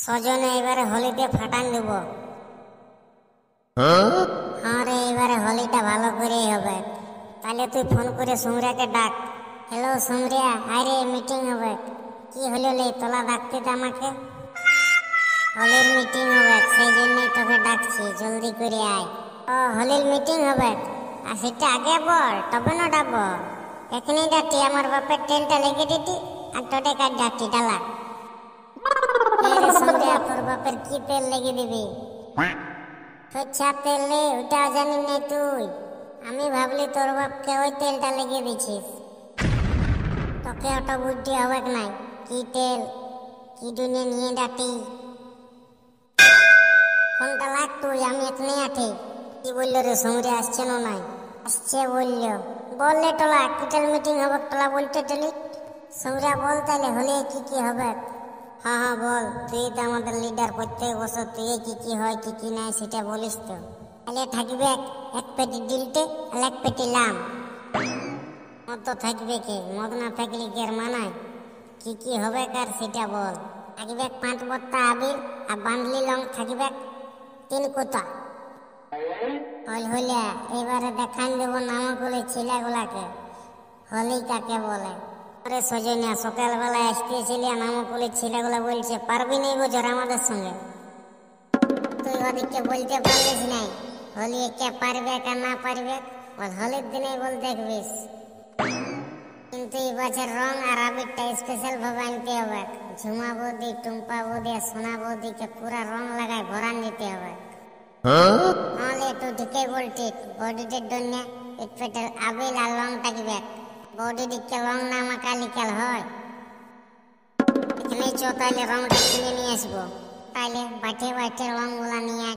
সজনে এবারে হোলিতে ফাটান দেব। হ্যাঁ রে, এবারে হোলিটা ভালো করেই হবে। তাহলে তুই ফোন করে সুমরিয়াকে ডাক। হ্যালো সুমরিয়া, আয় রে, মিটিং হবে। কি হলো লে, তোলা ডাকতে তো আমাকে? হোলির মিটিং হবে, সেই জন্যই তোকে ডাকছি, জলদি করে আয়। ও হোলির মিটিং হবে, আর সেটা আগে বল, তবে না ডাকবো। এখনই ডাকটি, আমার বাপের তেলটা লেগে দিতি আর তোটে কাজ ডাকটি ডালা। সুমরিয়া, তোর বাপের কি তেল লেগে দিবি? সচ্ছা তেল রে, ওটাও জানি না তুই। আমি ভাবলি তোর বাপকে ওই তেলটা লেগে দিছিস। তোকে অত বুদ্ধি হবে নাই। কি তেল, কি দুনিয়া নিয়ে ডাকি। ফোনটা লাগ তুই, আমি এখানে আছি। কি বললো রে সুমরিয়া, আসছে না নাই? আসছে বললো। বললে টোলা কি তেল মিটিং হবে, টোলা বলতে চলি। সুমরিয়া বল তাহলে হোলি কি কি হবে। হ্যাঁ হ্যাঁ বল, তুই তো আমাদের লিডার, প্রত্যেক বছর তুই কি কি হয় কি কি নাই সেটা বলিস তো। তাহলে থাকবে এক পেটি ডিলটে আর এক পেটি লাম। মদ তো থাকবে, কি মদ না থাকলে কি আর মানায়? কি কি হবে কার সেটা বল। থাকবে 5 বস্তা আবির আর বান্ডলি লং থাকবে 3 কোটা। হইলে এবারে দেখান দেবো নামগুলি ছেলেগুলাকে হোলি কাকে বলে। আরে সজনিয়া, সকালবেলায় আসতেছিলি নামকুলি ছেলেগুলা বলছে পারবি না বছর আমাদের সঙ্গে। তুই ওদিকে বলতে পারলিস নাই হোলি কে পারবে কে না পারবে। বল হোলির দিনে বল দেখবিস। কিন্তু এই বছর রং আর আবিরটা স্পেশাল ভাবে আনতে হবে। ঝুমা বৌদি, টুম্পা বৌদি আর সোনা বৌদিকে পুরা রং লাগায় ভরান দিতে হবে। নাহলে তুই ঠিকই বলছিস, বডিদের জন্য এক পেটের আবির আর রং থাকবে। বডি দিকে রং না মাখালি কাল হয়। এখানেই চো, তাহলে রংটা কিনে নিয়ে আসবো। তাইলে বাটে বাটে রং গুলা নিয়ে